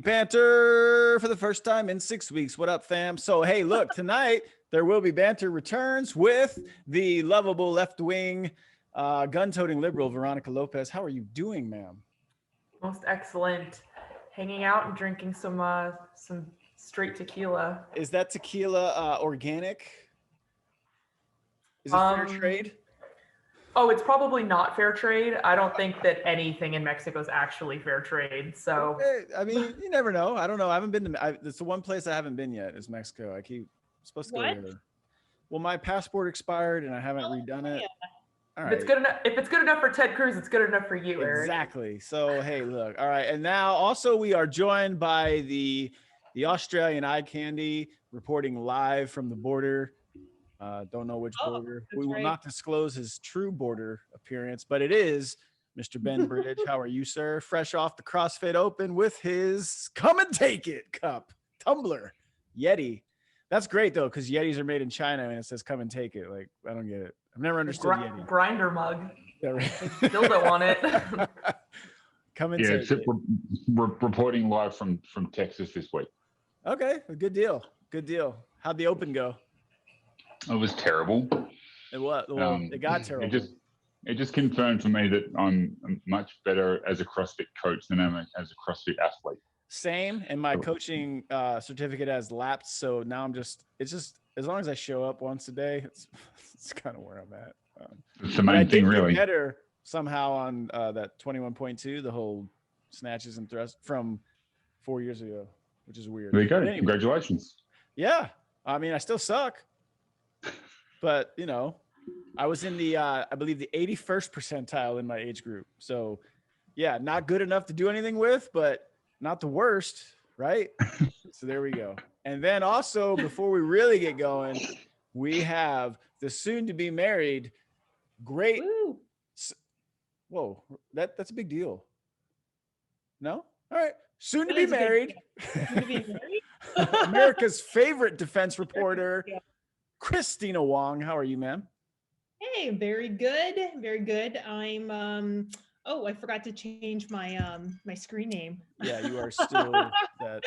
Banter for the first time in 6 weeks. What up, fam? So, hey, look, tonight there will be Banter returns with the lovable left-wing gun-toting liberal, Veronica Lopez. How are you doing, ma'am? Most excellent. Hanging out and drinking some straight tequila. Is that tequila organic? Is it fair trade? Oh, it's probably not fair trade. I don't think that anything in Mexico is actually fair trade. So, I mean, you never know. I don't know. I haven't been to. It's the one place I haven't been yet is Mexico. I keep supposed to go there. Well, my passport expired and I haven't redone it. All right. If it's good enough for Ted Cruz, it's good enough for you, Eric. Exactly. So, hey, look. All right, and now also we are joined by the Australian eye candy reporting live from the border. Don't know which border. We will not disclose his true border appearance, but it is Mr. Ben Bridge. How are you, sir? Fresh off the CrossFit Open with his Come and Take It cup, tumbler, Yeti. That's great, though, because Yetis are made in China, and it says come and take it. Like, I don't get it. I've never understood Yeti. Grinder mug. Yeah, right. Still don't want it. Come and take it. Reporting live from Texas this week. Okay, good deal. Good deal. How'd the Open go? It was terrible. It was. Well, it got terrible. It just confirmed for me that I'm much better as a CrossFit coach than I'm as a CrossFit athlete. Same, and my coaching certificate has lapsed, so now it's just as long as I show up once a day, it's kind of where I'm at. It's the main thing, really. Better somehow on that 21.2, the whole snatches and thrusts from 4 years ago, which is weird. There you go. Anyway, congratulations. Yeah, I mean, I still suck, but you know, I was in the I believe the 81st percentile in my age group. So, yeah, not good enough to do anything with, but not the worst, right? So there we go. And then also, before we really get going, we have the soon-to-be married, great. Woo. Whoa, that's a big deal. No? All right. Soon to be married. America's favorite defense reporter, Christina Wong. How are you, ma'am? Hey, very good. Very good. I'm I forgot to change my my screen name. Yeah, you are still that.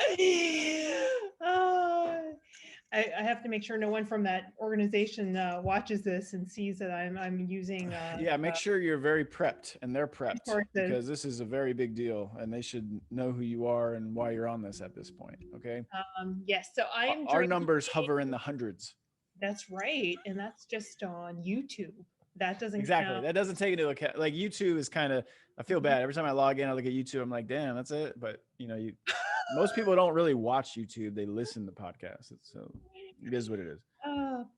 I have to make sure no one from that organization watches this and sees that I'm using. Make sure you're very prepped and they're prepped because this is a very big deal and they should know who you are and why you're on this at this point. Okay. Yes. So I am. Our numbers hover in the hundreds. That's right, and that's just on YouTube. That doesn't count. That doesn't take into account. Like YouTube is kind of. I feel bad every time I log in. I look at YouTube. I'm like, damn, that's it. But you know, most people don't really watch YouTube. They listen to podcasts. So it is what it is.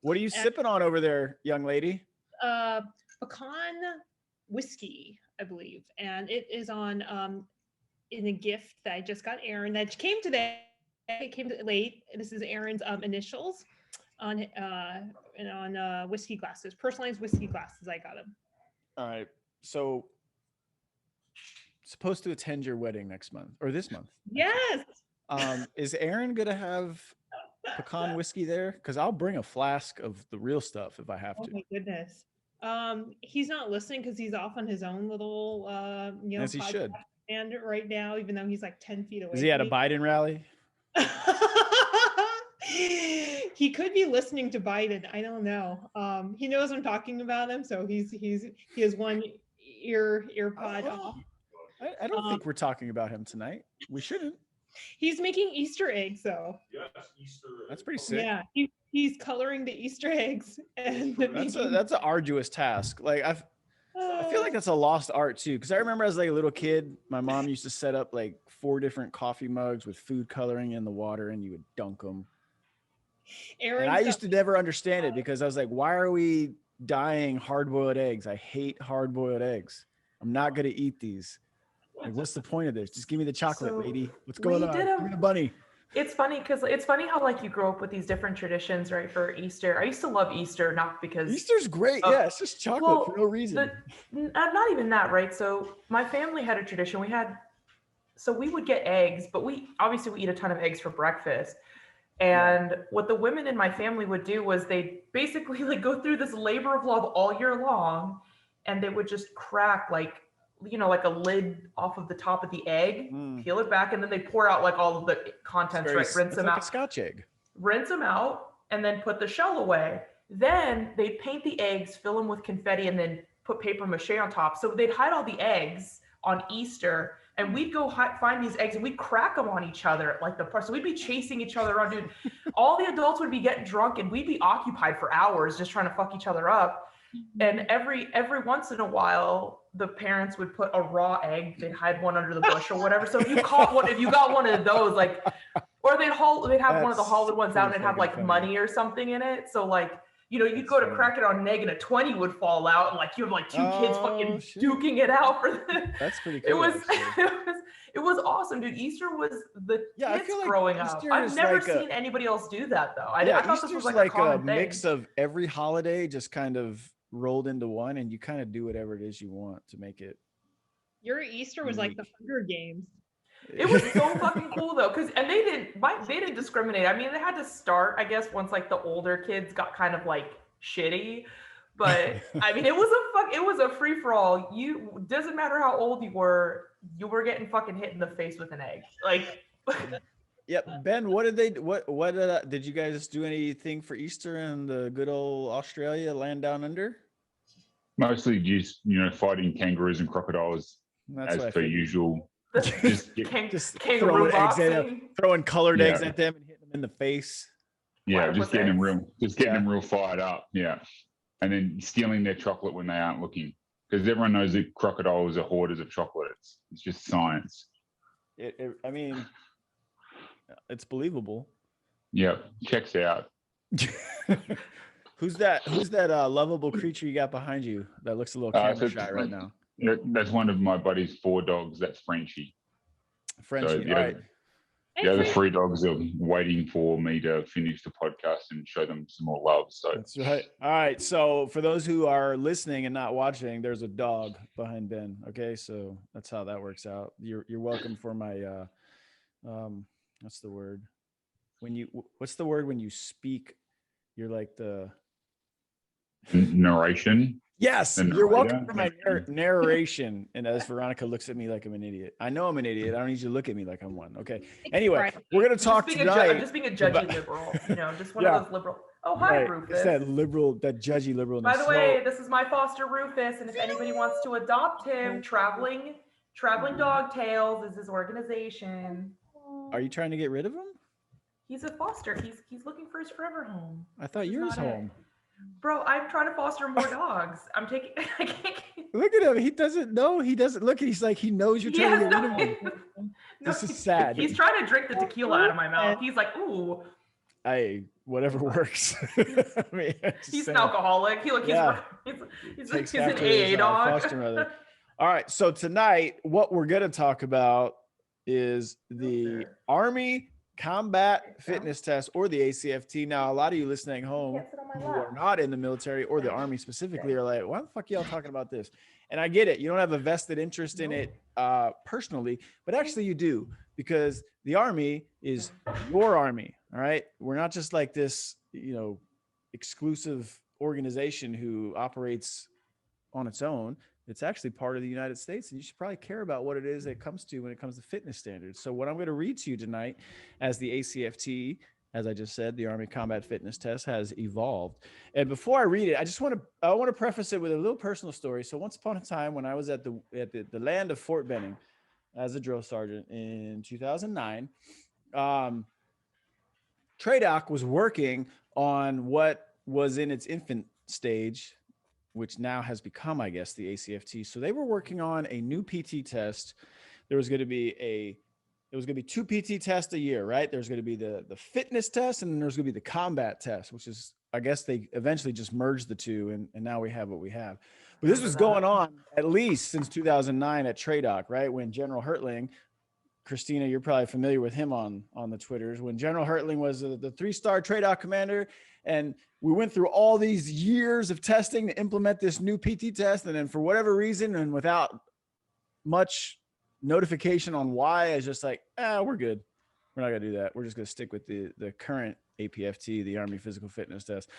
What are you sipping on over there, young lady? Pecan whiskey, I believe, and it is on in a gift that I just got Aaron. That came today. It came late. This is Aaron's initials on whiskey glasses, personalized whiskey glasses. I got him. All right, so supposed to attend your wedding next month or this month? Yes. Is Aaron gonna have pecan whiskey there? Because I'll bring a flask of the real stuff if I have to. Oh my goodness. He's not listening because he's off on his own little as he should. And right now, even though he's like 10 feet away. Is he at a Biden rally? He could be listening to Biden. I don't know. He knows I'm talking about him, so he has one ear pod off. I don't think we're talking about him tonight. We shouldn't. He's making Easter eggs, though. Yes, Easter eggs. That's pretty sick. Yeah, he's coloring the Easter eggs, and that's an arduous task. Like I feel like that's a lost art too. Because I remember as like a little kid, my mom used to set up like 4 different coffee mugs with food coloring in the water, and you would dunk them. And I used to never understand it because I was like, why are we dyeing hard-boiled eggs? I hate hard-boiled eggs. I'm not going to eat these. Like, what's the point of this? Just give me the chocolate, lady. What's going on? Give me the bunny. It's funny because it's funny how like you grow up with these different traditions, right? For Easter, I used to love Easter, not because Easter's great. Yeah, it's just chocolate for no reason. Not even that, right? So my family had a tradition. We would get eggs, but we eat a ton of eggs for breakfast. And what the women in my family would do was they basically like go through this labor of love all year long, and they would just crack like like a lid off of the top of the egg, Mm. peel it back, and then they pour out like all of the contents, right? Rinse them like out. a Scotch egg. Rinse them out, and then put the shell away. Then they paint the eggs, fill them with confetti, and then put paper mache on top. So they'd hide all the eggs on Easter, and we'd go find these eggs and we'd crack them on each other at like the park. So we'd be chasing each other around, dude. All the adults would be getting drunk, and we'd be occupied for hours just trying to fuck each other up. And every once in a while, the parents would put a raw egg. They'd hide one under the bush or whatever. So if you got one of those, like, or they'd have one of the hollowed ones out and it'd have like funny. money or something in it. So like, you'd go to crack it on an egg and a 20 would fall out, and like you have like two kids fucking duking it out for the. That's pretty cool. It was awesome, dude. Easter was the I kids feel like growing up. Easter I've is never like seen anybody else do that though. I thought Easter's this was like a mix thing. of every holiday just kind of rolled into one, and you kind of do whatever it is you want to make it. Your Easter was like the Hunger Games. It was so fucking cool though, and they didn't discriminate. I mean, they had to start, I guess, once like the older kids got kind of like shitty. But I mean, it was a free for all. Doesn't matter how old you were getting fucking hit in the face with an egg. Like. Yep. Ben, what did you guys do anything for Easter in the good old Australia land down under? Mostly just, fighting kangaroos and crocodiles as per usual. Just kangaroo throwing colored eggs at them and hitting them in the face. Yeah, just getting them real fired up. Yeah. And then stealing their chocolate when they aren't looking. Because everyone knows that crocodiles are hoarders of chocolate. It's just science. I mean, it's believable. Yeah, checks out. Who's that lovable creature you got behind you that looks a little camera shy right now? That's one of my buddy's 4 dogs. That's Frenchie. So, all right. The other 3 dogs are waiting for me to finish the podcast and show them some more love. So that's right. All right. So for those who are listening and not watching, there's a dog behind Ben. Okay, so that's how that works out. You're welcome for my what's the word? What's the word when you speak? You're like the narration. Yes, you're welcome for my narration. And as Veronica looks at me like I'm an idiot, I know I'm an idiot. I don't need you to look at me like I'm one. Okay. Anyway, we're gonna talk tonight. I'm just being a judgy liberal, just one of those liberal. Oh, hi, Rufus. It's that judgy liberalness. By the way, this is my foster Rufus, and if anybody wants to adopt him, Traveling Dog Tales is his organization. Are you trying to get rid of him? He's a foster. He's looking for his forever home. I thought yours home. Bro, I'm trying to foster more dogs. I can't. Look at him. He doesn't know. He doesn't look. He's like, he knows you're trying to get rid of him. This is sad. He's trying to drink the tequila out of my mouth. He's like, ooh. Whatever works. I mean, he's an alcoholic. He's an AA dog. All right. So tonight, what we're going to talk about is the Army Combat Fitness Test, or the ACFT. Now, a lot of you listening home who are not in the military or the Army specifically are like, why the fuck y'all talking about this? And I get it. You don't have a vested interest in it personally, but actually you do, because the Army is your army. All right. We're not just like this, exclusive organization who operates on its own. It's actually part of the United States, and you should probably care about what it is that it comes to when it comes to fitness standards. So what I'm going to read to you tonight as the ACFT, as I just said, the Army Combat Fitness Test has evolved. And before I read it, I want to preface it with a little personal story. So once upon a time, when I was at the land of Fort Benning as a drill sergeant in 2009, TRADOC was working on what was in its infant stage, which now has become, I guess, the ACFT. So they were working on a new PT test. There was going to be 2 PT tests a year, right? There's going to be the fitness test, and then there's going to be the combat test, which is, I guess they eventually just merged the two, and now we have what we have. But this was going on at least since 2009 at TRADOC, right? When General Hertling, Christina, you're probably familiar with him on the Twitters, when General Hertling was the 3-star TRADOC commander, and we went through all these years of testing to implement this new PT test. And then for whatever reason, and without much notification on why, it's just like, we're good. We're not going to do that. We're just going to stick with the current APFT, the Army Physical Fitness Test.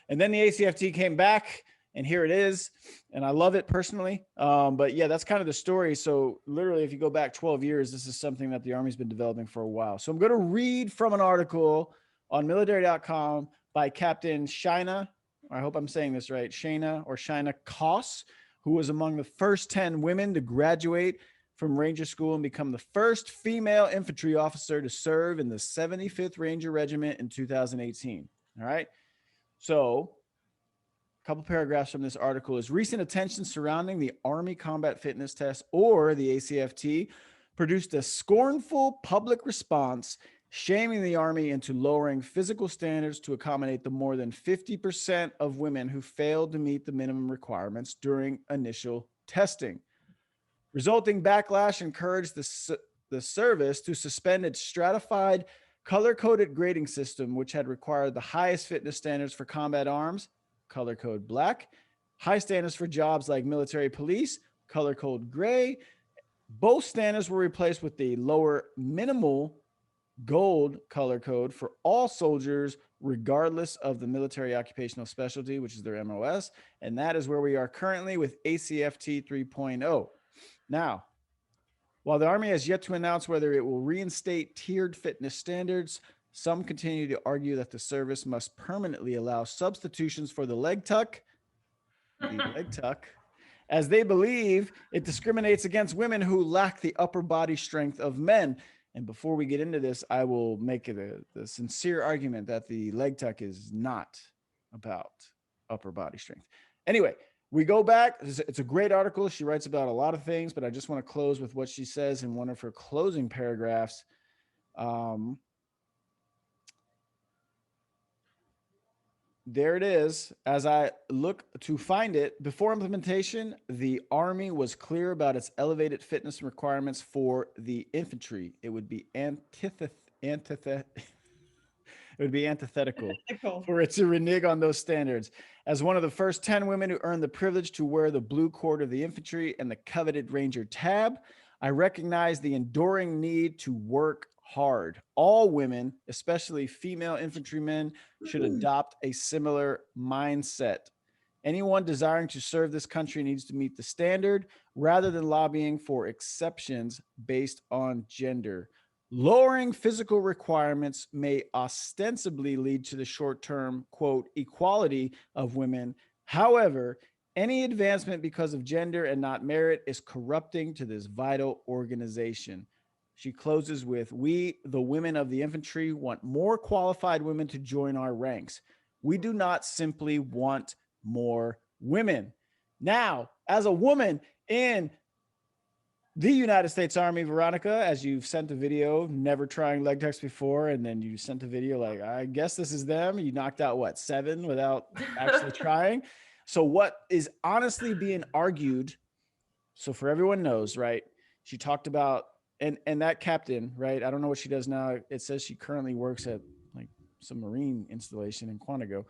And then the ACFT came back And here it is. And I love it personally. But yeah, that's kind of the story. So literally, if you go back 12 years, this is something that the Army's been developing for a while. So I'm going to read from an article on military.com by Captain Shina. I hope I'm saying this right. Shina Koss, who was among the first 10 women to graduate from Ranger School and become the first female infantry officer to serve in the 75th Ranger Regiment in 2018. All right. So a couple paragraphs from this article is recent attention surrounding the Army Combat Fitness Test, or the ACFT, produced a scornful public response shaming the Army into lowering physical standards to accommodate the more than 50% of women who failed to meet the minimum requirements during initial testing. Resulting backlash encouraged the service to suspend its stratified, color-coded grading system, which had required the highest fitness standards for combat arms, color code black, high standards for jobs like military police, color code gray. Both standards were replaced with the lower minimal gold color code for all soldiers, regardless of the military occupational specialty, which is their MOS. And that is where we are currently with ACFT 3.0. Now, while the Army has yet to announce whether it will reinstate tiered fitness standards, some continue to argue that the service must permanently allow substitutions for the leg tuck, as they believe it discriminates against women who lack the upper body strength of men. And before we get into this, I will make the sincere argument that the leg tuck is not about upper body strength. Anyway, we go back. It's a great article. She writes about a lot of things, but I just want to close with what she says in one of her closing paragraphs. There it is. As I look to find it, before implementation, the Army was clear about its elevated fitness requirements for the infantry. It would be antithetical for it to renege on those standards. As one of the first 10 women who earned the privilege to wear the blue cord of the infantry and the coveted Ranger tab, I recognize the enduring need to work hard. All women, especially female infantrymen, should adopt a similar mindset. Anyone desiring to serve this country needs to meet the standard rather than lobbying for exceptions based on gender. Lowering physical requirements may ostensibly lead to the short-term, quote, equality of women. However, any advancement because of gender and not merit is corrupting to this vital organization. She closes with, we, the women of the infantry, want more qualified women to join our ranks. We do not simply want more women. Now, as a woman in the United States Army, Veronica, as you've sent a video, never trying leg tucks before, and then you sent a video like, I guess this is them. You knocked out, what, 7 without actually trying? So what is honestly being argued, so for everyone knows, right, she talked about, and that captain, right, I don't know what she does now. It says she currently works at like some marine installation in Quantico.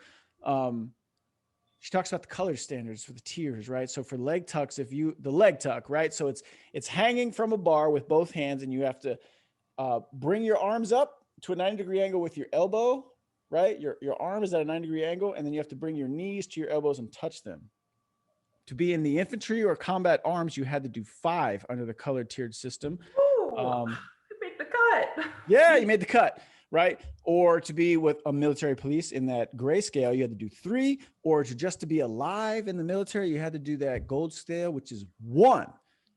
She talks about the color standards for the tiers, right? So for leg tucks, the leg tuck, right? So it's hanging from a bar with both hands, and you have to bring your arms up to a 90-degree angle with your elbow, right? Your arm is at a 90-degree angle, and then you have to bring your knees to your elbows and touch them. To be in the infantry or combat arms, you had to do 5 under the color tiered system. You made the cut. Yeah, you made the cut, right? Or to be with a military police in that gray scale, you had to do 3. Or to be alive in the military, you had to do that gold scale, which is 1.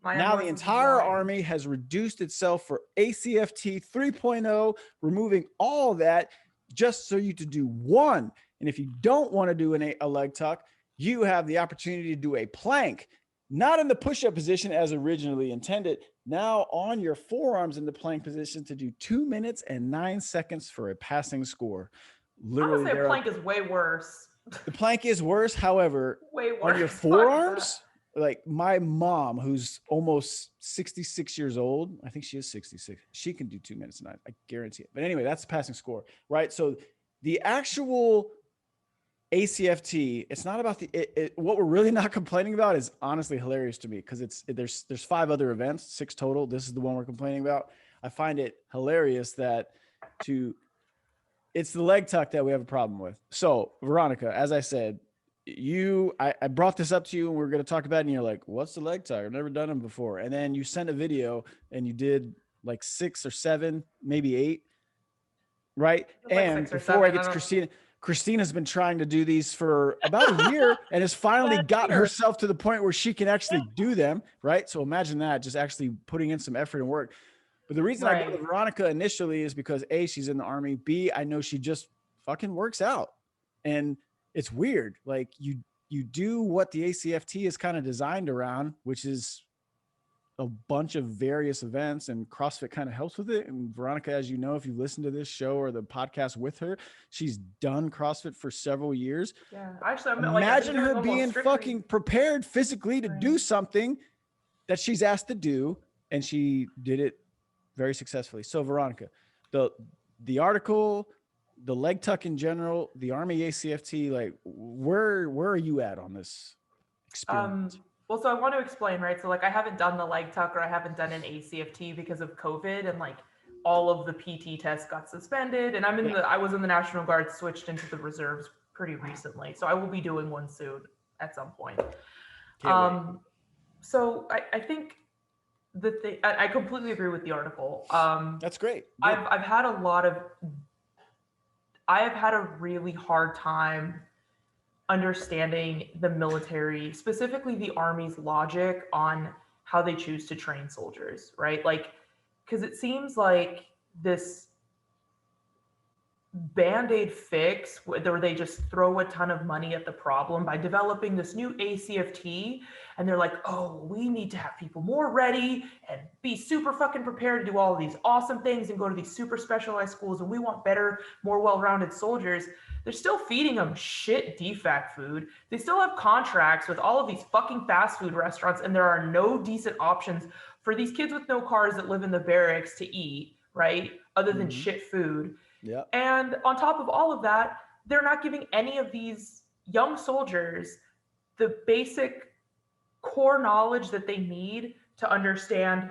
Now the entire Army has reduced itself for ACFT 3.0, removing all that just so you to do 1. And if you don't want to do a leg tuck, you have the opportunity to do a plank, not in the push-up position as originally intended, now on your forearms in the plank position to do 2 minutes and 9 seconds for a passing score. Literally, I would say a plank is way worse. The plank is worse, however, way worse on your forearms, like my mom, who's almost 66 years old, I think she is 66, she can do 2 minutes and 9, I guarantee it. But anyway, that's the passing score, right? So the actual ACFT, it's not about what we're really not complaining about is honestly hilarious to me, because there's 5 other events, 6 total. This is the one we're complaining about. I find it hilarious that it's the leg tuck that we have a problem with. So Veronica, as I said, I brought this up to you and we were going to talk about it, and you're like, what's the leg tuck? I've never done them before. And then you sent a video and you did like 6 or 7, maybe 8. Right. Like And 6 or before I 7, get to Christina's been trying to do these for about a year and has finally got herself to the point where she can actually do them. Right. So imagine that, just actually putting in some effort and work. But the reason I go to Veronica initially is because A, she's in the Army. B, I know she just fucking works out. And it's weird. Like you do what the ACFT is kind of designed around, which is a bunch of various events, and CrossFit kind of helps with it. And Veronica, as you know, if you listen to this show or the podcast with her, she's done CrossFit for several years. Yeah, actually, imagine her being fucking prepared physically to do something that she's asked to do, and she did it very successfully. So Veronica, the article, the leg tuck in general, the Army ACFT, like where are you at on this experience? Well, so I want to explain, right? So like I haven't done the leg tuck or I haven't done an ACFT because of COVID, and like all of the PT tests got suspended, and I was in the National Guard, switched into the reserves pretty recently. So I will be doing one soon at some point. So I think I completely agree with the article. That's great. I've had a really hard time understanding the military, specifically the Army's logic on how they choose to train soldiers, right? Like, because it seems like this Band-Aid fix where they just throw a ton of money at the problem by developing this new ACFT, and they're like, oh, we need to have people more ready and be super fucking prepared to do all of these awesome things and go to these super specialized schools, and we want better, more well-rounded soldiers. They're still feeding them shit DFAC food. They still have contracts with all of these fucking fast food restaurants, and there are no decent options for these kids with no cars that live in the barracks to eat, right? Other than shit food. Yeah. And on top of all of that, they're not giving any of these young soldiers the basic core knowledge that they need to understand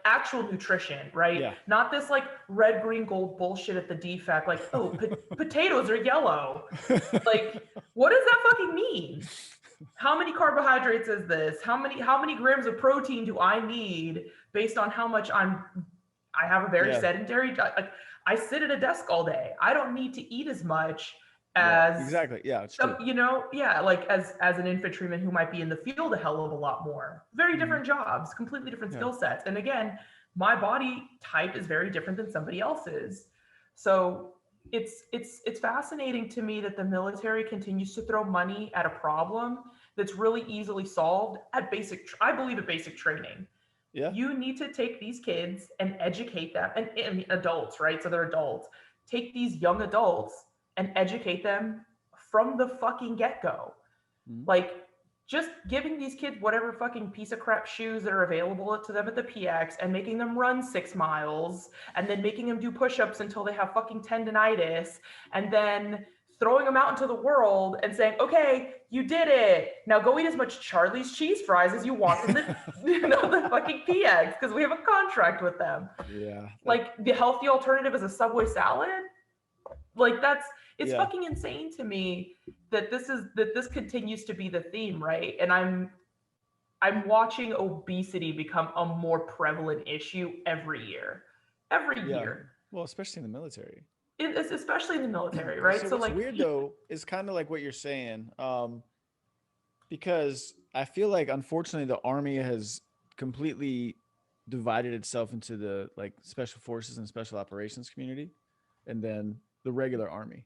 actual nutrition, right? Yeah. Not this like red, green, gold bullshit at the DFAC, like, oh, potatoes are yellow. Like, what does that fucking mean? How many carbohydrates is this? How many grams of protein do I need based on how much I have a very sedentary job. Like, I sit at a desk all day. I don't need to eat as much as exactly. Yeah, it's true. Like as an infantryman who might be in the field a hell of a lot more. Very different jobs, completely different skill sets. And again, my body type is very different than somebody else's. So it's fascinating to me that the military continues to throw money at a problem that's really easily solved at basic training. Yeah. You need to take these kids and educate them, and adults, right? So they're adults. Take these young adults and educate them from the fucking get-go. Like, just giving these kids whatever fucking piece of crap shoes that are available to them at the PX and making them run 6 miles and then making them do push-ups until they have fucking tendonitis and then throwing them out into the world and saying, okay, you did it. Now go eat as much Charlie's cheese fries as you want from the, the fucking PX, because we have a contract with them. Yeah. Like, the healthy alternative is a Subway salad. Like, it's fucking insane to me that this continues to be the theme, right? And I'm watching obesity become a more prevalent issue every year. Every year. Well, especially in the military. It's especially in the military, right? So what's like weird though is kind of like what you're saying, because I feel like unfortunately the Army has completely divided itself into the like special forces and special operations community, and then the regular Army,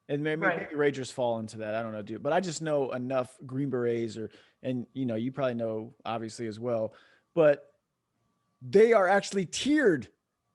and maybe Rangers fall into that. I don't know, dude, but I just know enough Green Berets, and you probably know obviously as well, but they are actually tiered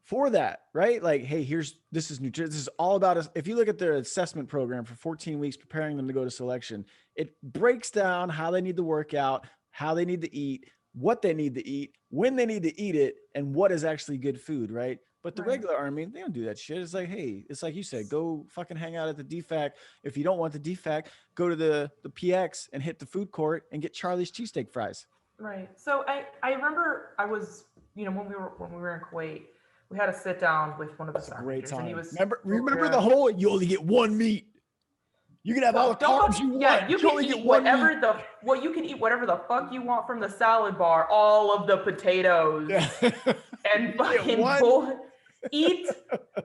for that, right? Like, hey, this is nutrition. This is all about us. If you look at their assessment program for 14 weeks, preparing them to go to selection, it breaks down how they need to work out, how they need to eat, what they need to eat, when they need to eat it, and what is actually good food, right? But the regular Army, they don't do that shit. It's like, hey, it's like you said, go fucking hang out at the DFAC. If you don't want the DFAC, go to the PX and hit the food court and get Charlie's cheesesteak fries. Right. So I remember I was, when we were in Kuwait, we had a sit down with one of the sergeants, and he was remember the whole, you only get one meat. You can have all the carbs you want. Yeah, you can only eat get one whatever meat. you can eat whatever the fuck you want from the salad bar. All of the potatoes and fucking eat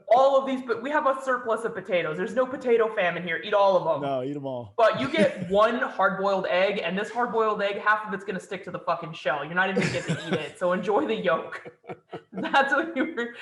all of these. But we have a surplus of potatoes. There's no potato famine here. Eat all of them. No, eat them all. But you get one hard-boiled egg, and this hard-boiled egg, half of it's gonna stick to the fucking shell. You're not even gonna get to eat it. So enjoy the yolk. That's what you were,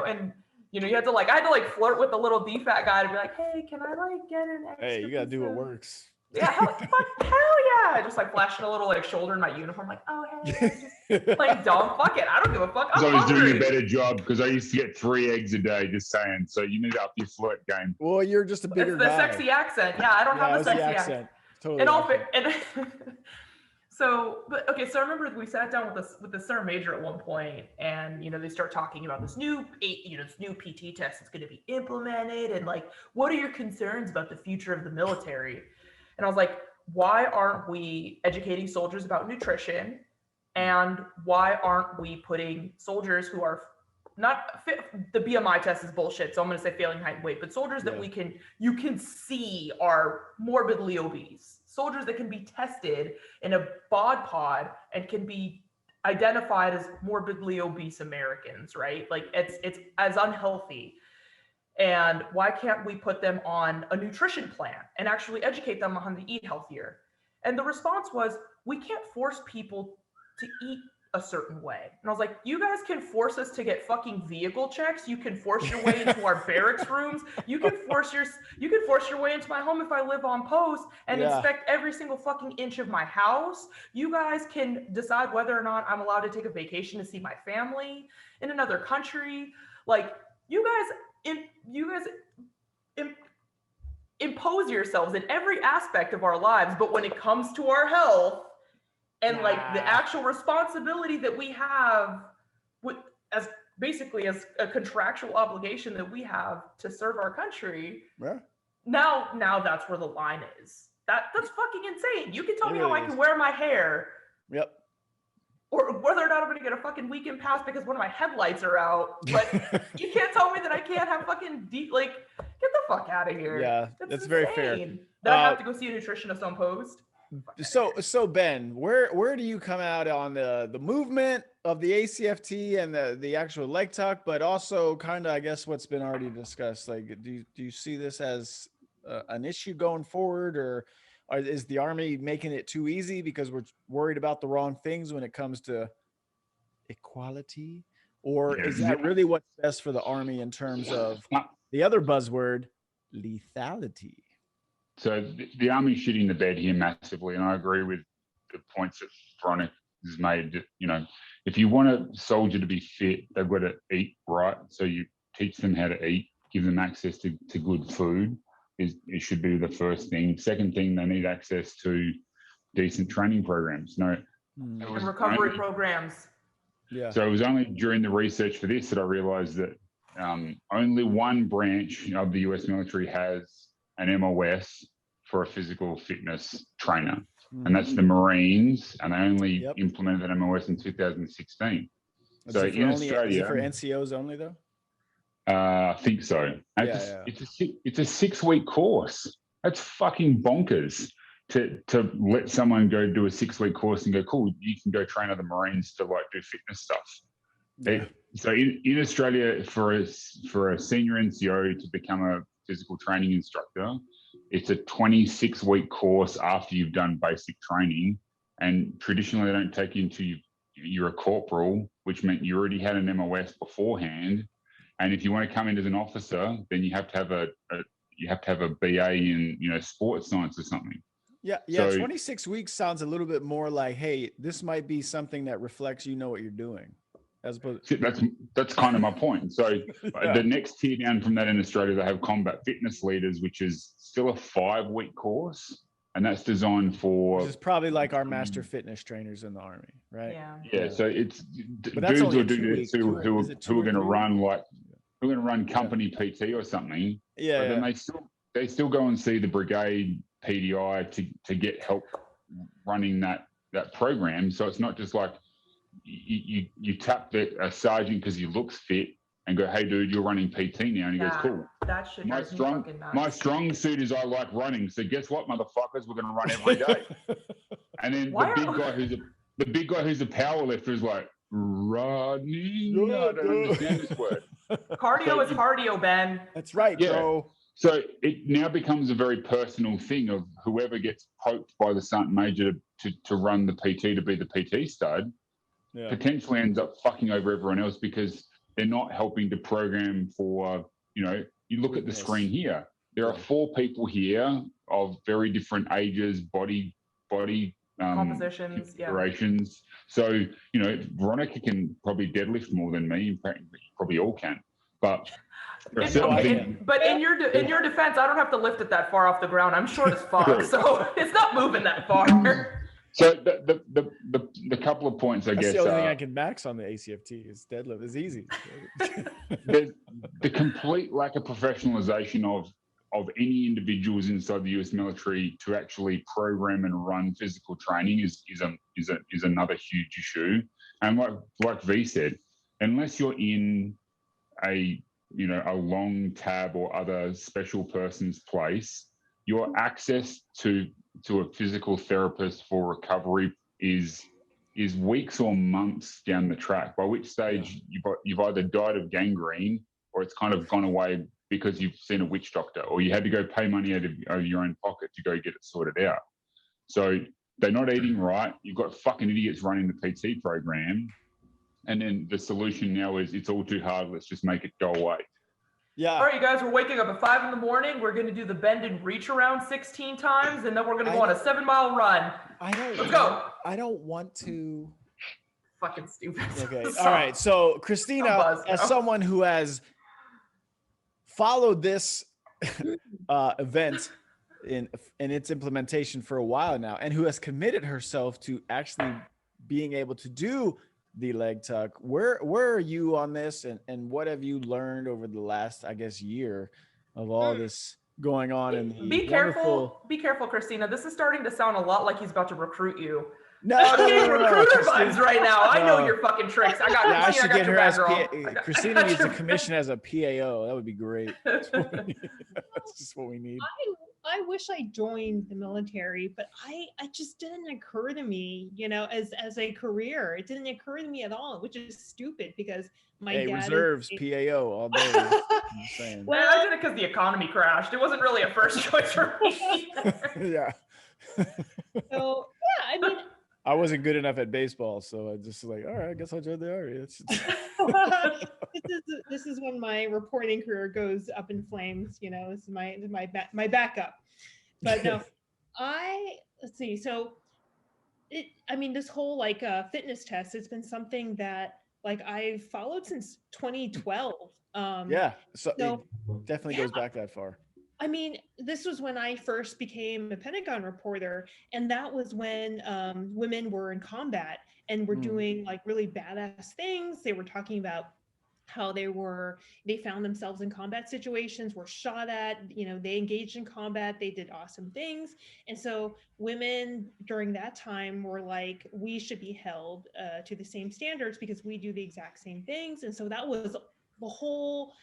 and you had to I had to flirt with the little DFAT guy to be like, hey, can I get an extra? Hey, you gotta do what works. Yeah, hell yeah. Just flashing a little shoulder in my uniform, oh hey, just playing dumb. Fuck it. I don't give a fuck. I was doing a better job because I used to get 3 eggs a day, just saying. So you need to up your flirt game. Well, you're just a bigger guy. It's the sexy accent. Yeah, I don't have the sexy accent. Totally. And all so I remember we sat down with the sergeant major at one point, and they start talking about this new PT test that's going to be implemented, and what are your concerns about the future of the military? And I was like, why aren't we educating soldiers about nutrition, and why aren't we putting soldiers who are not fit? The BMI test is bullshit, so I'm going to say failing height and weight, but soldiers that you can see are morbidly obese. Soldiers that can be tested in a bod pod and can be identified as morbidly obese Americans, right? It's as unhealthy. And why can't we put them on a nutrition plan and actually educate them on how to eat healthier? And the response was, we can't force people to eat a certain way. And I was like, you guys can force us to get fucking vehicle checks. You can force your way into our barracks rooms. You can force your way into my home if I live on post and inspect every single fucking inch of my house. You guys can decide whether or not I'm allowed to take a vacation to see my family in another country. You guys impose yourselves in every aspect of our lives, but when it comes to our health and the actual responsibility that we have as a contractual obligation that we have to serve our country, now that's where the line is. That's fucking insane. You can tell me how I can wear my hair. Yep. Or whether or not I'm going to get a fucking weekend pass because one of my headlights are out. But you can't tell me that I can't have fucking get the fuck out of here. Yeah, that's very fair. Then I have to go see a nutritionist on post. So Ben, where do you come out on the movement of the ACFT and the actual leg tuck, but also kind of, I guess, what's been already discussed? Do you see this as an issue going forward, or is the Army making it too easy because we're worried about the wrong things when it comes to equality? Or is that really what's best for the Army in terms of the other buzzword, lethality? So the Army's shitting the bed here massively, and I agree with the points that Veronica has made. That, if you want a soldier to be fit, they've got to eat right. So you teach them how to eat, give them access to good food. It should be the first thing. Second thing, they need access to decent training programs. And recovery programs. Yeah. So it was only during the research for this that I realized that only one branch of the US military has an MOS for a physical fitness trainer, and that's the Marines, and they only implemented that MOS in 2016. So in Australia, for NCOs only though? I think so. It's a 6-week course. That's fucking bonkers to let someone go do a 6-week course and go, cool, you can go train other Marines to do fitness stuff. So in Australia, for a senior NCO to become a physical training instructor, it's a 26-week course after you've done basic training, and traditionally they don't take you until you're a corporal, which meant you already had an MOS beforehand. And if you want to come in as an officer, then you have to have a BA in sports science or something. Yeah. So 26 weeks sounds a little bit more like, hey, this might be something that reflects what you're doing. As opposed that's kind of my point. So the next tier down from that in Australia, they have combat fitness leaders, which is still a 5-week course, and that's designed for. Which is probably like our master fitness trainers in the Army, right? Yeah. So it's dudes or dudes who are going to run who are going to run company PT or something. Yeah. But then they still go and see the brigade PDI to get help running that program. So it's not just like you tap a sergeant because he looks fit. and go, hey, dude, you're running PT now. And he goes, cool. That shit drives me fucking nuts. My strong suit is I like running. So guess what, motherfuckers? We're going to run every day. And then the big guy who's a power lifter is like, running? I don't understand this word. Cardio is cardio, Ben. That's right, bro. So it now becomes a very personal thing of whoever gets poked by the sergeant major to run the PT, to be the PT stud, potentially ends up fucking over everyone else because they're not helping to program for, you look at the screen here. There are 4 people here of very different ages, body compositions, configurations. So, Veronica can probably deadlift more than me. In fact, probably all can. But in your defense, I don't have to lift it that far off the ground. I'm short as fuck, so it's not moving that far. So the couple of points, I guess. That's the only thing I can max on the ACFT is deadlift. It's easy. The complete lack of professionalization of any individuals inside the US military to actually program and run physical training is another huge issue. And like V said, unless you're in a long tab or other special person's place, your access to a physical therapist for recovery is weeks or months down the track, by which stage you've either died of gangrene or it's kind of gone away because you've seen a witch doctor, or you had to go pay money out of your own pocket to go get it sorted out. So they're not eating right. You've got fucking idiots running the PT program. And then the solution now is it's all too hard. Let's just make it go away. Yeah. All right, you guys, we're waking up at 5 in the morning. We're going to do the bend and reach around 16 times, and then we're going to go on a 7-mile run. Let's go. I don't want to. Fucking stupid. Okay. All right. So, Christina, as someone who has followed this event in its implementation for a while now, and who has committed herself to actually being able to do the leg tuck, where are you on this, and what have you learned over the last, I guess, year of all this going on? And be careful, Christina. This is starting to sound a lot like he's about to recruit you. No, recruiter vibes right now. I know your fucking tricks. I got. Yeah, Christina, I should get her as Christina needs your a commission as a PAO. That would be great. That's just what we need. I wish I joined the military, but I just didn't occur to me, as a career. It didn't occur to me at all, which is stupid because my dad reserves PAO all day. I'm saying. Well, I did it because the economy crashed. It wasn't really a first choice for me. Yeah. So I mean, I wasn't good enough at baseball, so I just all right, I guess I'll join the Army. This is when my reporting career goes up in flames. This is my backup. But no, let's see. So this whole fitness test, it's been something that I've followed since 2012. Yeah, so it definitely goes back that far. I mean, this was when I first became a Pentagon reporter, and that was when women were in combat and were doing really badass things. They were talking about how they found themselves in combat situations, were shot at, they engaged in combat, they did awesome things. And so women during that time were like, we should be held to the same standards because we do the exact same things. And so that was the whole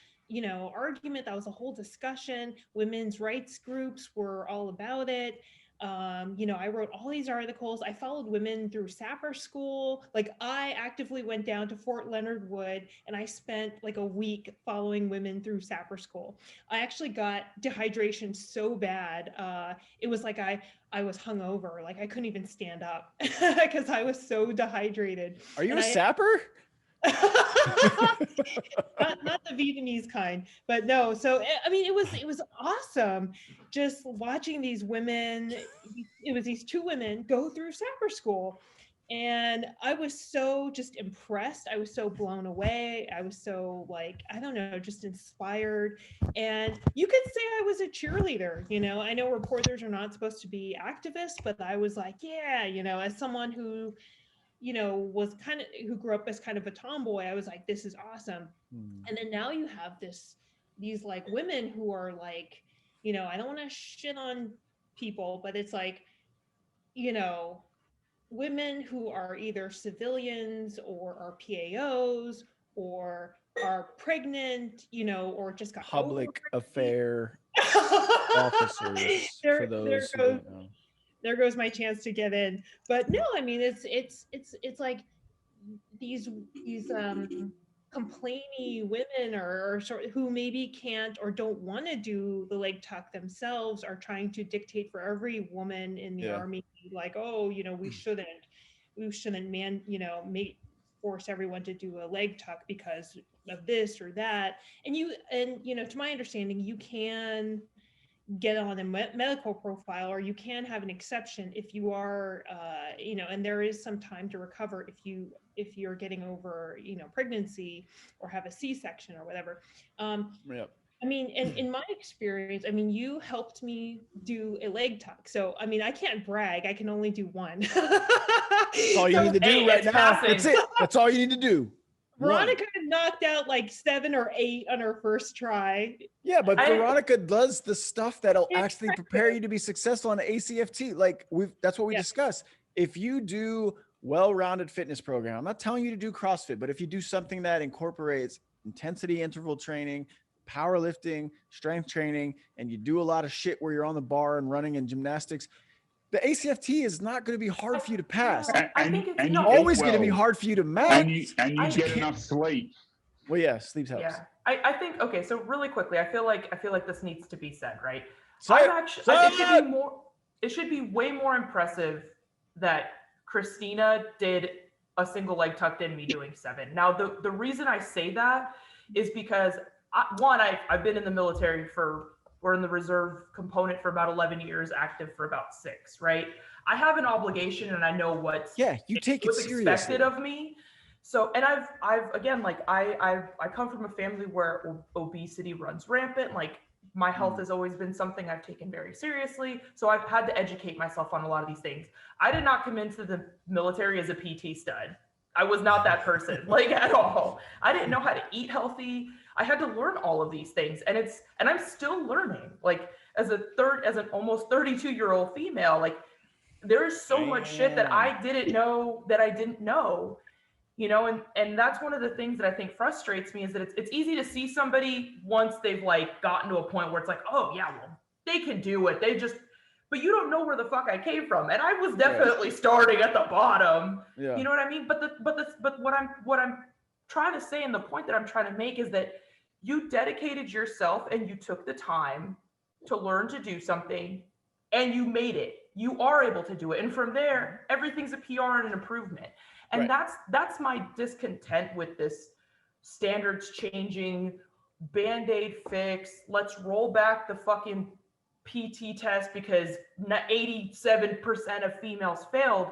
argument. That was a whole discussion. Women's rights groups were all about it. I wrote all these articles. I followed women through sapper school. I actively went down to Fort Leonard Wood and I spent a week following women through sapper school. I actually got dehydration so bad. It was like I was hungover. I couldn't even stand up because I was so dehydrated. Are you a sapper? not the Vietnamese kind, but no. So it was awesome just watching these women. It was these 2 women go through sapper school, and I was so just impressed. I was so blown away. I was so just inspired. And you could say I was a cheerleader. I know reporters are not supposed to be activists, but I was as someone who who grew up as kind of a tomboy, I was like, this is awesome. And then now you have these women who are I don't want to shit on people, but it's women who are either civilians or are PAOs or are pregnant, you know, or just got public affair officers. For those who don't know. There goes my chance to get in. But no, I mean it's like these complainy women or sort of who maybe can't or don't want to do the leg tuck themselves are trying to dictate for every woman in the army, like, oh, you know, we shouldn't force everyone to do a leg tuck because of this or that. And you know, to my understanding, you can get on a medical profile, or you can have an exception if you are you know, and there is some time to recover if you're getting over, you know, pregnancy or have a C-section or whatever. I mean, in my experience, I mean, you helped me do a leg tuck. So, I mean, I can't brag. I can only do one. That's all you need to do right now. That's it. That's all you need to do. Veronica knocked out like 7 or 8 on her first try. Yeah, but Veronica does the stuff that'll actually prepare you to be successful on an ACFT. Like that's what we discussed. If you do well-rounded fitness program, I'm not telling you to do CrossFit, but if you do something that incorporates intensity interval training, powerlifting, strength training, and you do a lot of shit where you're on the bar and running and gymnastics, the ACFT is not going to be hard for you to pass. I think it's always going to be hard for you to match. And you get enough sleep. Well, yeah, sleep helps. Yeah, I think, okay, so really quickly, I feel like this needs to be said, right? It should be way more impressive that Christina did a single leg tuck than me doing 7. Now, the reason I say that is because I've been in the military or in the reserve component for about 11 years, active for about 6, right? I have an obligation and I know what's expected of me. So, and I've again, like I come from a family where obesity runs rampant. Like my health has always been something I've taken very seriously. So I've had to educate myself on a lot of these things. I did not come into the military as a PT stud. I was not that person, like at all. I didn't know how to eat healthy. I had to learn all of these things, and I'm still learning. Like as an almost 32-year-old female, like there is so much shit that I didn't know, you know, and that's one of the things that I think frustrates me is that it's easy to see somebody once they've like gotten to a point where it's like, oh yeah, well they can do it. But you don't know where the fuck I came from, and I was definitely starting at the bottom. Yeah. You know what I mean? But what I'm trying to say, and the point that I'm trying to make is that you dedicated yourself and you took the time to learn to do something, and you made it. You are able to do it, and from there, everything's a PR and an improvement. And that's my discontent with this standards changing, Band-Aid fix. Let's roll back the fucking PT test because 87% of females failed.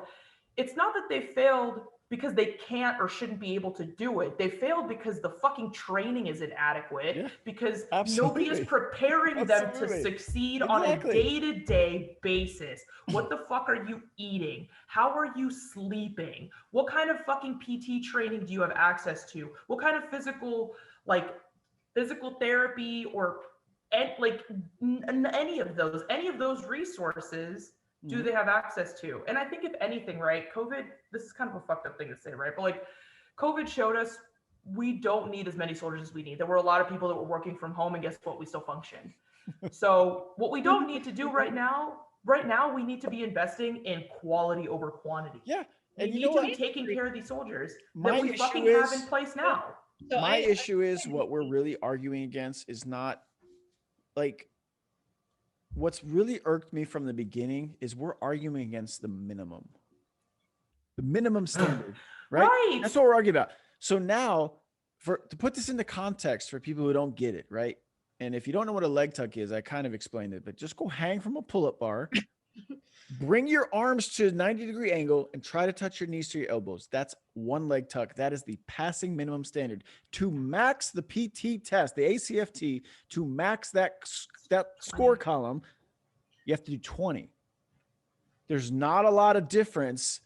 It's not that they failed because they can't or shouldn't be able to do it. They failed because the fucking training is inadequate, because nobody is preparing them to succeed on a day-to-day basis. What the fuck are you eating? How are you sleeping? What kind of fucking PT training do you have access to? What kind of physical therapy or any of those resources do they have access to? And I think if anything, right, COVID, this is kind of a fucked up thing to say, right? But like COVID showed us we don't need as many soldiers as we need. There were a lot of people that were working from home, and guess what? We still function. So what we don't need to do right now, we need to be investing in quality over quantity. Yeah. And we need to be taking care of these soldiers that we fucking have in place now. So my issue is what we're really arguing against is not like, what's really irked me from the beginning is we're arguing against the minimum standard, right? That's what we're arguing about. So now, to put this into context for people who don't get it, right? And if you don't know what a leg tuck is, I kind of explained it, but just go hang from a pull-up bar, bring your arms to a 90-degree angle, and try to touch your knees to your elbows. That's one leg tuck. That is the passing minimum standard. To max the PT test, the ACFT, to max that score column, you have to do 20. There's not a lot of difference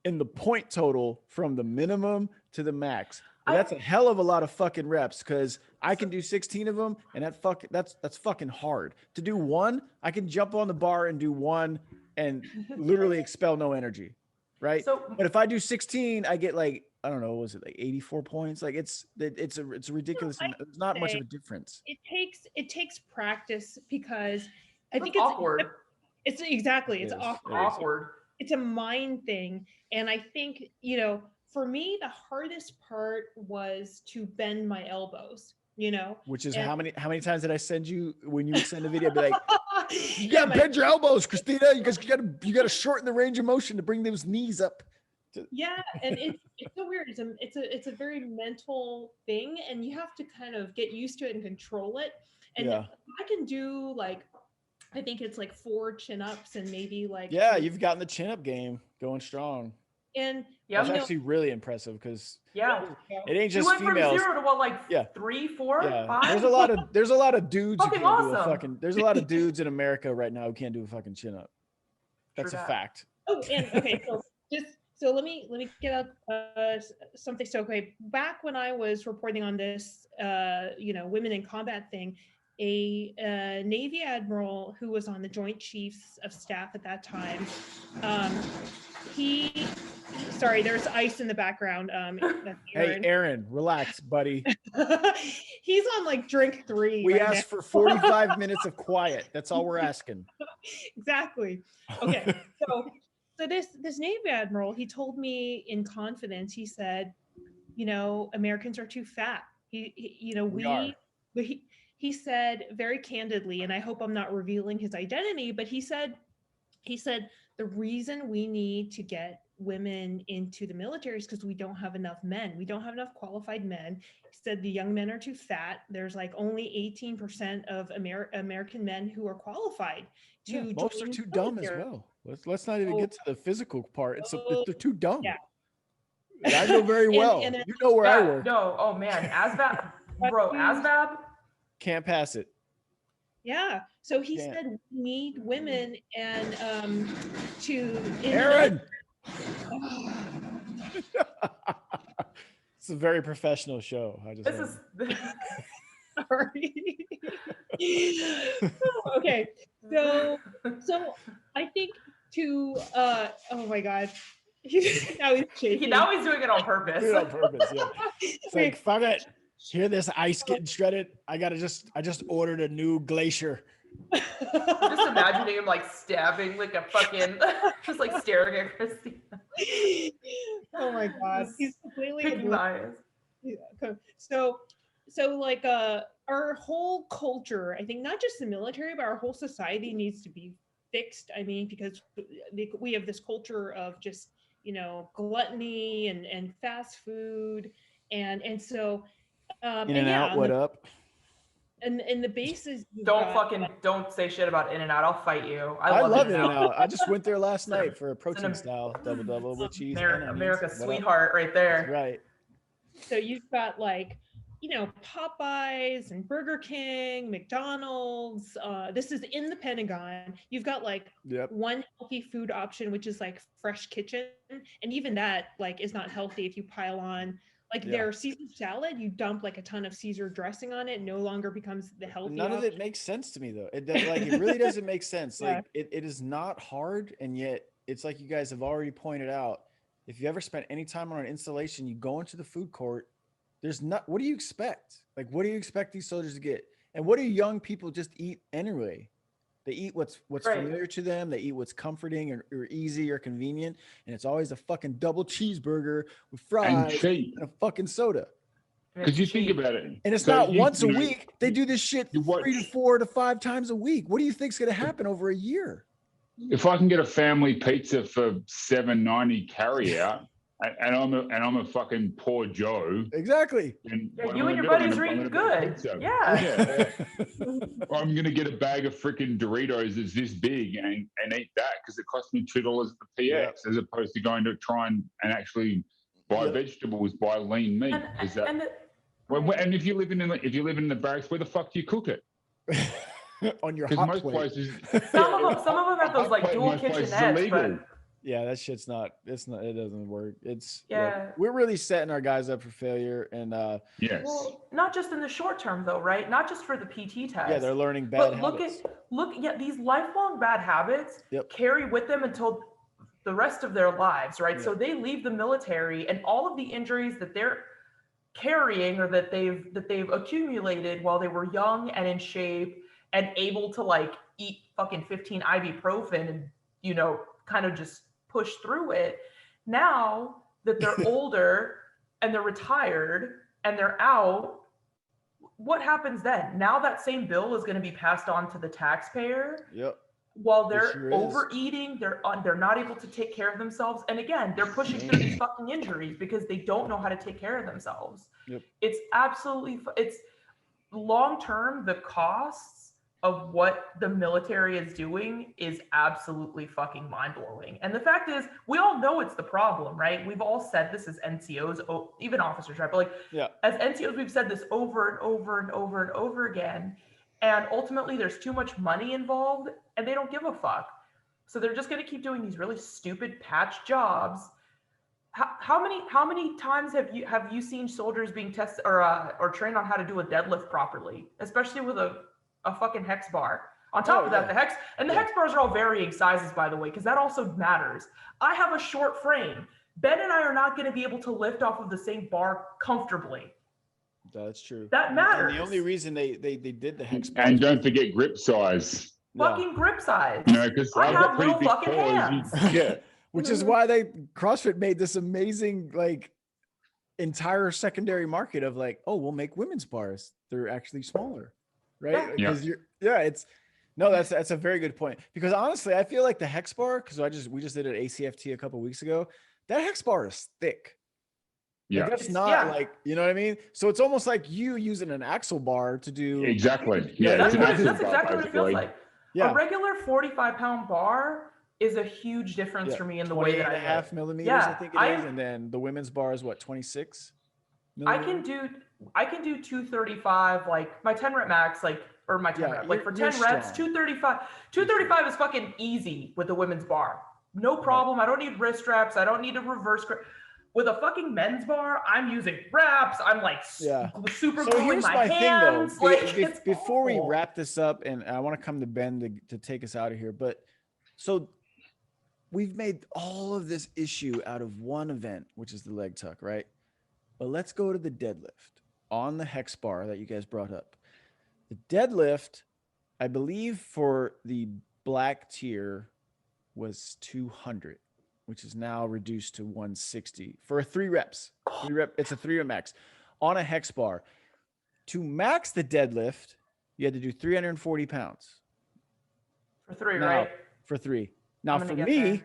in the point total from the minimum to the max. But that's a hell of a lot of fucking reps, because I can do 16 of them, and that's fucking hard. To do one, I can jump on the bar and do one and literally expel no energy, right? But if I do 16, I get like I don't know, was it like 84 points? Like it's ridiculous. There's not much of a difference. It takes practice because I think it's awkward. It's exactly, it's awkward. It's a mind thing. And I think, you know, for me, the hardest part was to bend my elbows, you know, which is how many times did I send you when you would send a video? I'd be like, you gotta bend your elbows, Christina. You gotta shorten the range of motion to bring those knees up. Yeah, and it's so weird. It's a very mental thing, and you have to kind of get used to it and control it. And I can do like, I think it's like 4 chin-ups and maybe like you've gotten the chin-up game going strong. And that's actually really impressive because it ain't just you went females. From 0 to what, like 3, 4, 5? There's a lot of dudes who can't awesome. do a fucking. There's a lot of dudes in America right now who can't do a fucking chin-up. That's a fact. Oh, and okay, so let me get up something. So okay, back when I was reporting on this, you know, women in combat thing, a Navy admiral who was on the Joint Chiefs of Staff at that time, sorry, there's ice in the background. That's Aaron. Hey, Aaron, relax, buddy. He's on like drink 3. We asked for 45 minutes of quiet. That's all we're asking. Exactly. Okay, so this Navy admiral, he told me in confidence, he said, you know, Americans are too fat. He said very candidly, and I hope I'm not revealing his identity, but he said the reason we need to get women into the military is because we don't have enough men. We don't have enough qualified men. He said the young men are too fat. There's like only 18% of American men who are qualified to most are too dumb as well. Let's not even get to the physical part. They're too dumb. Yeah. I know very well. And you know where I work. No, oh man, ASVAB, bro, ASVAB can't pass it. Yeah. So he said we need women and Aaron. It's a very professional show. Sorry. Okay. So I think oh my God. Now he's shaking. Now he's doing it on purpose. Yeah. It's like, fuck it. Hear this ice getting shredded? I just ordered a new glacier. I'm just imagining him like stabbing like a fucking, just like staring at Christina. Oh my God, he's completely picking the eyes. So like our whole culture, I think not just the military, but our whole society needs to be fixed. I mean, because we have this culture of just, you know, gluttony and fast food, and so In-N-Out, what up? And the basis. Don't say shit about In-N-Out. I'll fight you. I love In-N-Out. I just went there last night for a protein style double with cheese. America's sweetheart right there. That's right. So you've got like, you know, Popeyes and Burger King, McDonald's. This is in the Pentagon. You've got like one healthy food option, which is like Fresh Kitchen, and even that like is not healthy if you pile on. Like their Caesar salad, you dump like a ton of Caesar dressing on it, no longer becomes the healthy None option. of it makes sense to me though. It really doesn't make sense. Like it is not hard, and yet it's like you guys have already pointed out. If you ever spent any time on an installation, you go into the food court, what do you expect? Like, what do you expect these soldiers to get? And what do young people just eat anyway? They eat what's familiar to them. They eat what's comforting or easy or convenient. And it's always a fucking double cheeseburger with fries and a fucking soda. Because you think about it. And it's not once a week. They do this shit 3 to 4 to 5 times a week. What do you think's going to happen over a year? If I can get a family pizza for $7.90 carry out, and I'm a fucking poor Joe. Exactly. You and your buddies are eating good. Yeah. I'm gonna get a bag of freaking Doritos that's this big and eat that because it cost me $2 at the PX as opposed to going to try and actually buy vegetables, buy lean meat. And if you live in the barracks, where the fuck do you cook it? On your hot plate. Places, some of them have those like dual kitchenettes, but yeah, that shit's not. It doesn't work. We're really setting our guys up for failure, and yes. Well, not just in the short term though, right? Not just for the PT test. Yeah, they're learning bad habits. Look, these lifelong bad habits carry with them until the rest of their lives, right? Yeah. So they leave the military, and all of the injuries that they're carrying or that they've accumulated while they were young and in shape and able to like eat fucking 15 ibuprofen and, you know, kind of just push through it. Now that they're older and they're retired and they're out, what happens then? Now that same bill is going to be passed on to the taxpayer. Yep. While they're sure overeating, they're not able to take care of themselves, and again, they're pushing through these fucking injuries because they don't know how to take care of themselves. Yep. It's absolutely, it's long term. The costs of what the military is doing is absolutely fucking mind blowing. And the fact is, we all know it's the problem, right? We've all said this as NCOs, even officers, right? But like, as NCOs, we've said this over and over and over and over again. And ultimately, there's too much money involved, and they don't give a fuck. So they're just going to keep doing these really stupid patch jobs. How many times have you seen soldiers being tested or trained on how to do a deadlift properly, especially with a fucking hex bar? On top of that, the hex bars are all varying sizes, by the way, because that also matters. I have a short frame. Ben and I are not going to be able to lift off of the same bar comfortably. That's true. That matters. And the only reason they did the hex and don't forget grip size. Fucking grip size. You know, because I have little fucking hands. Yeah, which is why CrossFit made this amazing like entire secondary market of like, oh, we'll make women's bars. They're actually smaller, right? Because that's a very good point. Because honestly, I feel like the hex bar, because we just did an ACFT a couple of weeks ago. That hex bar is thick. Yeah, like, that's not like, you know what I mean? So it's almost like you using an axle bar to do exactly. Yeah, that's exactly what it feels like. Yeah. A regular 45-pound bar is a huge difference for me in the way that I 28.5 millimeters, I think it is, and then the women's bar is what, 26? I can do 235, like my 10 rep max, like, or my 10 rep, like for 10 reps, 235. 235 is fucking easy with the women's bar. No problem. I don't need wrist straps. I don't need a reverse grip. With a fucking men's bar, I'm using wraps. I'm like super gluing my hands. Like, before we wrap this up, and I want to come to Ben to take us out of here, but so we've made all of this issue out of one event, which is the leg tuck, right? But let's go to the deadlift on the hex bar that you guys brought up. The deadlift, I believe for the black tier was 200. Which is now reduced to 160 for 3 reps. It's a 3 rep max on a hex bar. To max the deadlift, you had to do 340 pounds. For 3, right? For 3. Now for me,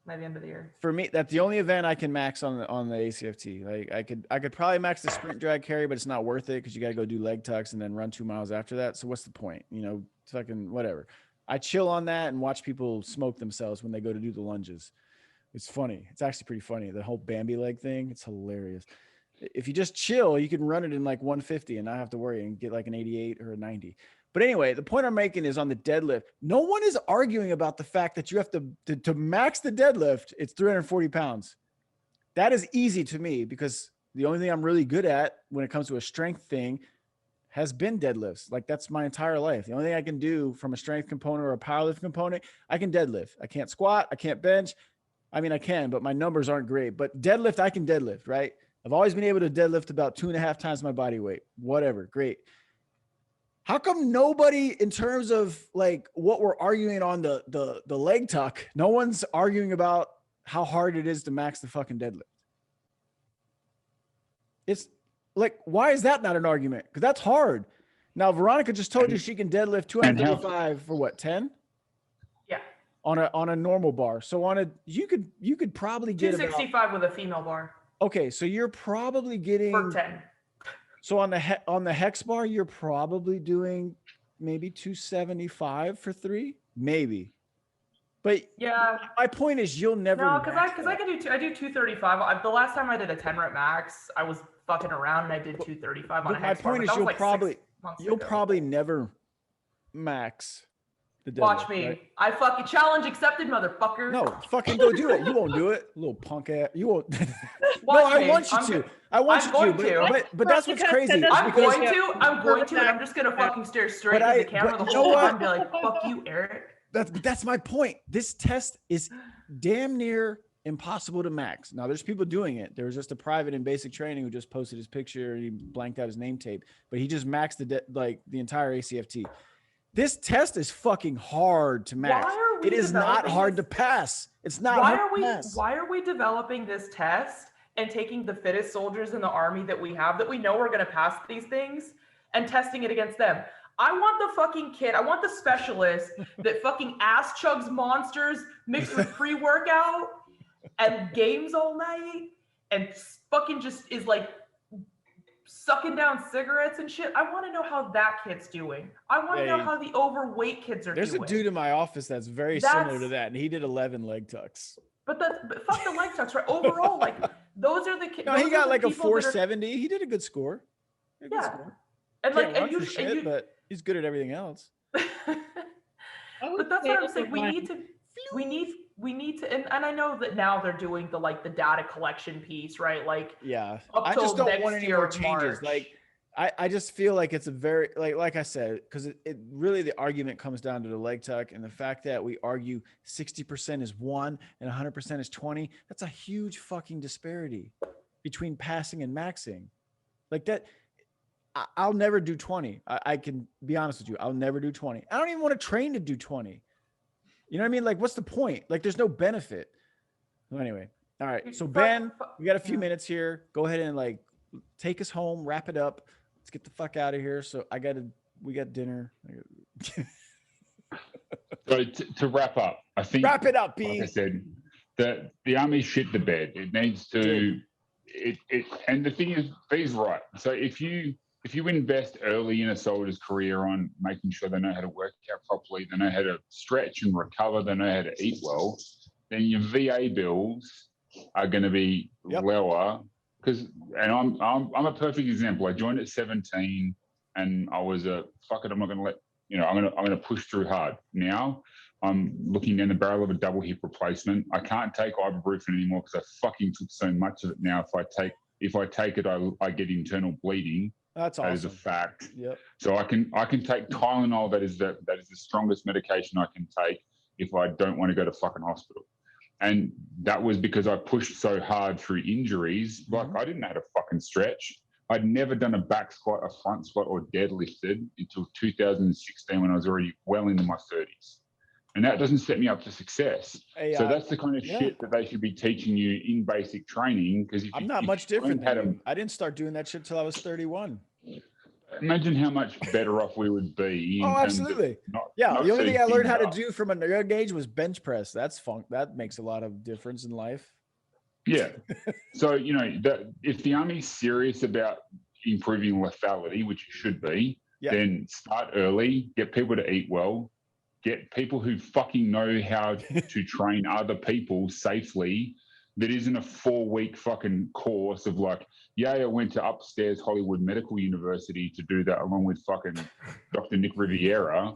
by the end of the year. For me, that's the only event I can max on the ACFT. Like I could probably max the sprint drag carry, but it's not worth it because you got to go do leg tucks and then run 2 miles after that. So what's the point? You know, fucking whatever. I chill on that and watch people smoke themselves when they go to do the lunges. It's funny. It's actually pretty funny. The whole Bambi leg thing, it's hilarious. If you just chill, you can run it in like 150 and not have to worry and get like an 88 or a 90. But anyway, the point I'm making is on the deadlift, no one is arguing about the fact that you have to max the deadlift. It's 340 pounds. That is easy to me because the only thing I'm really good at when it comes to a strength thing has been deadlifts. Like that's my entire life. The only thing I can do from a strength component or a powerlift component, I can deadlift. I can't squat. I can't bench. I mean, I can, but my numbers aren't great. But deadlift, I can deadlift, right? I've always been able to deadlift about 2.5 times my body weight. Whatever, great. How come nobody, in terms of like what we're arguing on the leg tuck, no one's arguing about how hard it is to max the fucking deadlift? It's like, why is that not an argument? Because that's hard. Now, Veronica just told you she can deadlift 235 for what, 10? On a normal bar. So you could probably get 265 with a female bar. Okay, so you're probably getting for 10. So on the hex bar, you're probably doing maybe 275 for 3, maybe. But yeah, my point is you'll never. No, because I do 235. The last time I did a 10 rep max, I was fucking around and I did 235 on a hex bar. My point is you'll probably never max. Watch me. Right? I fucking challenge accepted, motherfucker. No, fucking go do it. You won't do it, little punk ass. You won't. No, I want you to. I want you to. But that's what's crazy. I'm going to. And I'm just gonna fucking stare straight at the camera the whole time and be like, "Fuck you, Eric." That's my point. This test is damn near impossible to max. Now there's people doing it. There was just a private in basic training who just posted his picture and he blanked out his name tape, but he just maxed the entire ACFT. This test is fucking hard to max. It is not hard to pass. It's not hard to pass. Why are we developing this test and taking the fittest soldiers in the army that we have that we know are going to pass these things and testing it against them? I want the fucking kid. I want the specialist that fucking ass chugs monsters mixed with pre-workout and games all night and fucking just is like sucking down cigarettes and shit. I want to know how that kid's doing. I want to know how the overweight kids are doing. There's a dude in my office that's very similar to that, and he did 11 leg tucks. But fuck the leg tucks, right? Overall, like those are the kids. No, he got like a 470. He did a good score. And like, and you, but he's good at everything else. But that's what I'm saying. We need to, and I know that now they're doing the data collection piece, right? Like, yeah, I just don't want any more changes. Like, I just feel like it's a very, like I said, because it really, the argument comes down to the leg tuck and the fact that we argue 60% is 1 and 100% is 20. That's a huge fucking disparity between passing and maxing. Like that, I'll never do 20. I can be honest with you. I'll never do 20. I don't even want to train to do 20. You know what I mean? Like, what's the point? Like, there's no benefit. Well, anyway. All right. So Ben, we got a few minutes here. Go ahead and like take us home, wrap it up. Let's get the fuck out of here. So we got dinner. So to wrap up, I think wrap it up, B. Like I said, the army shit the bed. It needs to and the thing is, B's right. So if you invest early in a soldier's career on making sure they know how to work out properly, they know how to stretch and recover, they know how to eat well, then your VA bills are going to be lower. And I'm a perfect example. I joined at 17, and I was fuck it. I'm not going to let I'm going to push through hard. Now I'm looking down the barrel of a double hip replacement. I can't take ibuprofen anymore because I fucking took so much of it. Now if I take it, I get internal bleeding. That's awesome. That is a fact. Yep. So I can take Tylenol. That is the strongest medication I can take if I don't want to go to fucking hospital. And that was because I pushed so hard through injuries. Like I didn't know how to fucking stretch. I'd never done a back squat, a front squat, or deadlifted until 2016 when I was already well into my 30s. And that doesn't set me up for success. Hey, so that's the kind of shit that they should be teaching you in basic training. Because I'm not much different than you. I didn't start doing that shit till I was 31. Imagine how much better off we would be. Oh, absolutely. The only thing I learned how to do from a young age was bench press. That's fun. That makes a lot of difference in life. Yeah. So, if the Army's serious about improving lethality, which it should be, then start early, get people to eat well, get people who fucking know how to train other people safely. That isn't a 4-week fucking course of like, I went to upstairs Hollywood Medical University to do that along with fucking Dr. Nick Riviera.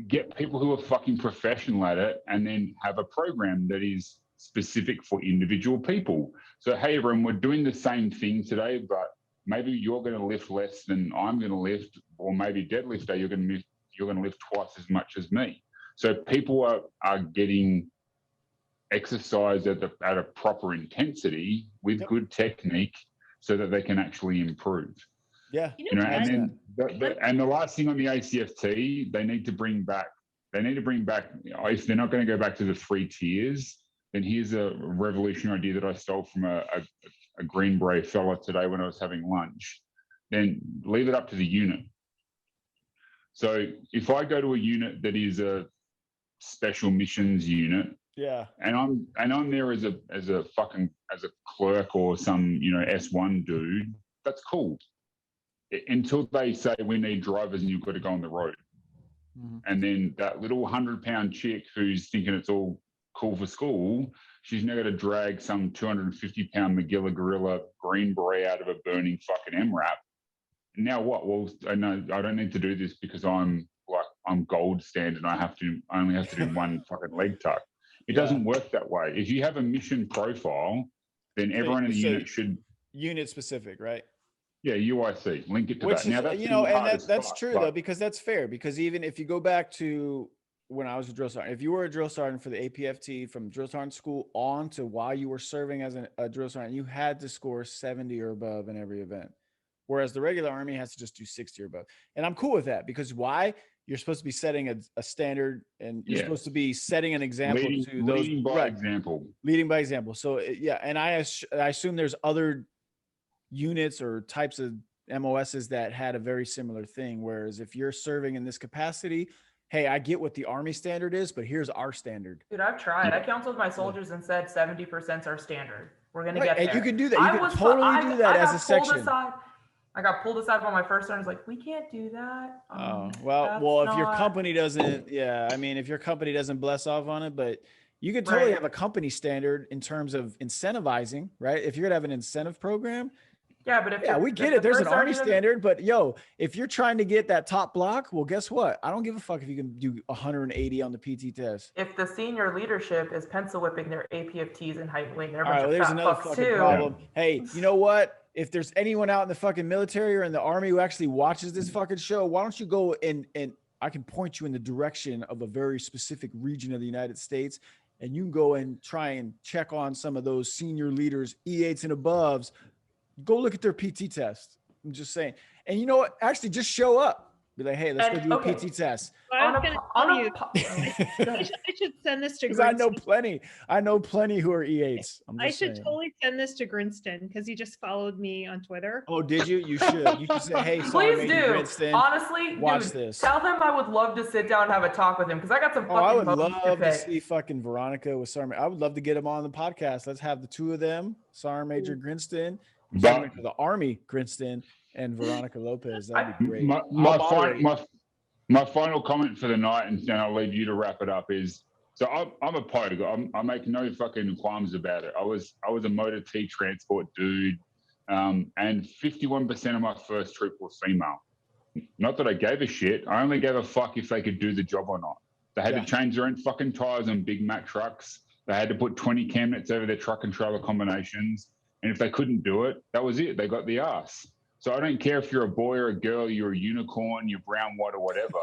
Get people who are fucking professional at it and then have a program that is specific for individual people. So, hey, everyone, we're doing the same thing today, but maybe you're going to lift less than I'm going to lift, or maybe deadlift day, you're going to lift twice as much as me. So people are getting exercise at a proper intensity with good technique so that they can actually improve. Yeah. And then the last thing on the ACFT, they need to bring back, if they're not going to go back to the 3 tiers, then here's a revolutionary idea that I stole from a Green Beret fella today when I was having lunch. Then leave it up to the unit. So if I go to a unit that is a special missions unit, and I'm there as a clerk or some S1 dude, that's cool. Until they say we need drivers and you've got to go on the road. And then that little 100-pound chick who's thinking it's all cool for school, she's now got to drag some 250-pound Magilla Gorilla Green Beret out of a burning fucking MRAP. Now what? Well, I don't need to do this because I'm gold standard and I only have to do one fucking leg tuck. It doesn't work that way. If you have a mission profile, then everyone in the unit should unit specific, right? Yeah, UIC. Link it to Which that. Now that's that's true though, because that's fair. Because even if you go back to when I was a drill sergeant. If you were a drill sergeant for the APFT from drill sergeant school on to while you were serving as a drill sergeant, you had to score 70 or above in every event. Whereas the regular Army has to just do 60 or above. And I'm cool with that because why? You're supposed to be setting a standard, and you're supposed to be setting an example to those. Leading by example. Leading by example. So yeah, and I assume there's other units or types of MOSs that had a very similar thing. Whereas if you're serving in this capacity, hey, I get what the Army standard is, but here's our standard. Dude, I've tried. I counseled my soldiers and said 70% is our standard. We're going to get there. And you can do that. You can totally do that as a section. I got pulled aside by my first sergeant. I was like, we can't do that. Well, if your company doesn't, I mean, if your company doesn't bless off on it, but you could totally have a company standard in terms of incentivizing, right? If you're going to have an incentive program. Yeah, but we get it. There's an Army standard, but if you're trying to get that top block, well, guess what? I don't give a fuck if you can do 180 on the PT test. If the senior leadership is pencil whipping their APFTs and height weight, they're there's another fucking problem. Hey, you know what? If there's anyone out in the fucking military or in the Army who actually watches this fucking show, why don't you go and I can point you in the direction of a very specific region of the United States, and you can go and try and check on some of those senior leaders, E8s and aboves. Go look at their PT test. I'm just saying. And you know what? Actually, just show up. Be like, hey, let's go do a PT test. I should send this to Grinston. I know plenty who are E8s. I should totally send this to Grinston because he just followed me on Twitter. Oh, did you? You should. You should say, hey, please do. Grinston, honestly, watch this. Tell them I would love to sit down and have a talk with him because I got some fucking I would love to see fucking Veronica with Sergeant. I would love to get him on the podcast. Let's have the two of them, Sergeant Major Grinston, the Army Grinston, and Veronica Lopez. That'd be great. My final comment for the night, and then I'll leave you to wrap it up, is so I'm a pogue. I make no fucking qualms about it. I was a motor T transport dude, and 51% of my first troop were female. Not that I gave a shit. I only gave a fuck if they could do the job or not. They had to change their own fucking tires on Big Mac trucks. They had to put 20 cam nets over their truck and trailer combinations. And if they couldn't do it, that was it. They got the ass. So I don't care if you're a boy or a girl, you're a unicorn, you're brown, white, or whatever.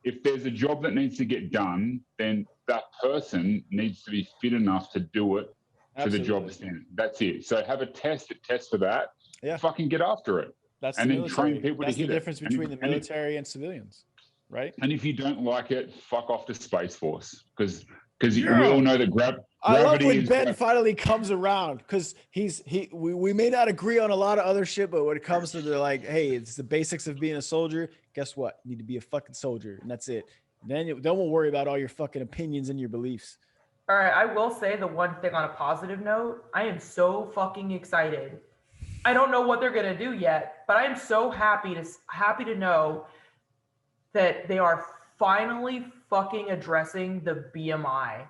if there's a job that needs to get done, then that person needs to be fit enough to do it to the job standard. That's it. So have a test for that. Yeah. Fucking get after it. That's and then train people to hit it. That's the difference between the military and civilians, right? And if you don't like it, fuck off to Space Force because we all know that gravity. I love when Ben finally comes around because we may not agree on a lot of other shit, but when it comes to the hey, it's the basics of being a soldier. Guess what? You need to be a fucking soldier, and that's it. Then we'll worry about all your fucking opinions and your beliefs. All right, I will say the one thing on a positive note. I am so fucking excited. I don't know what they're gonna do yet, but I am so happy to know that they are finally fucking addressing the BMI.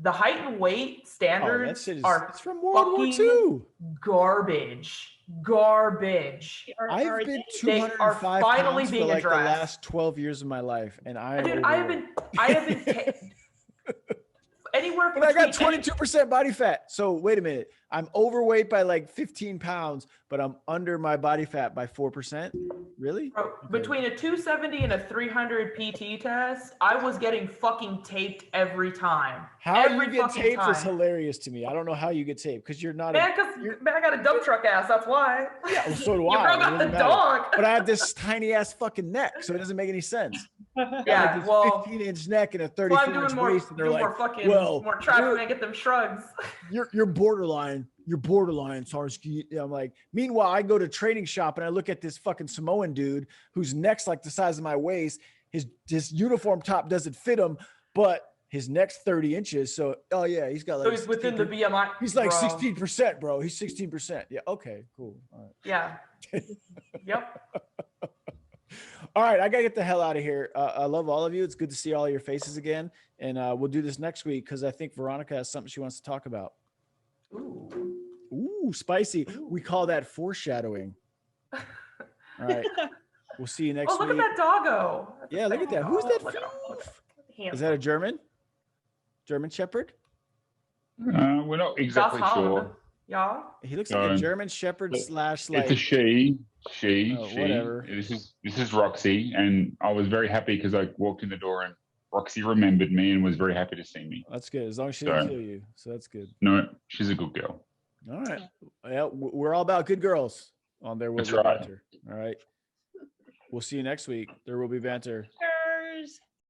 The height and weight standards are from World War II. Garbage. I've been 205 pounds for the last 12 years of my life, and I have been anywhere from. But I got 22% body fat. So wait a minute, I'm overweight by 15 pounds, but I'm under my body fat by 4%. Really? Bro, between a 270 and a 300 PT test, I was getting fucking taped every time. How you get taped is hilarious to me. I don't know how you get taped because you're not. Man, I got a dump truck ass. That's why. Yeah, well, so do I. You got the dog. But I have this tiny ass fucking neck, so it doesn't make any sense. Yeah, this 15-inch neck and a 34-inch waist, and they're more traffic and get them shrugs. You're borderline. You're borderline, Sarsky. I'm like, meanwhile, I go to training shop and I look at this fucking Samoan dude whose neck's like the size of my waist. His uniform top doesn't fit him, but his neck's 30 inches. So, he's got so he's within the BMI. He's like 16%, bro. He's 16%. Yeah. Okay, cool. All right. Yeah. Yep. All right. I got to get the hell out of here. I love all of you. It's good to see all your faces again. And we'll do this next week because I think Veronica has something she wants to talk about. Ooh, spicy. Ooh. We call that foreshadowing. All right. We'll see you next week. Oh, look at that doggo. Yeah, look at that. Who's that? Is that a German Shepherd? We're not exactly sure. Yeah. He looks like a German Shepherd / It's a she. Whatever. This is Roxy, and I was very happy because I walked in the door and Roxy remembered me and was very happy to see me. That's good. As long as she didn't kill you. So that's good. No, she's a good girl. All right. Yeah, we're all about good girls on There Will Be Banter. All right. We'll see you next week. There will be banter.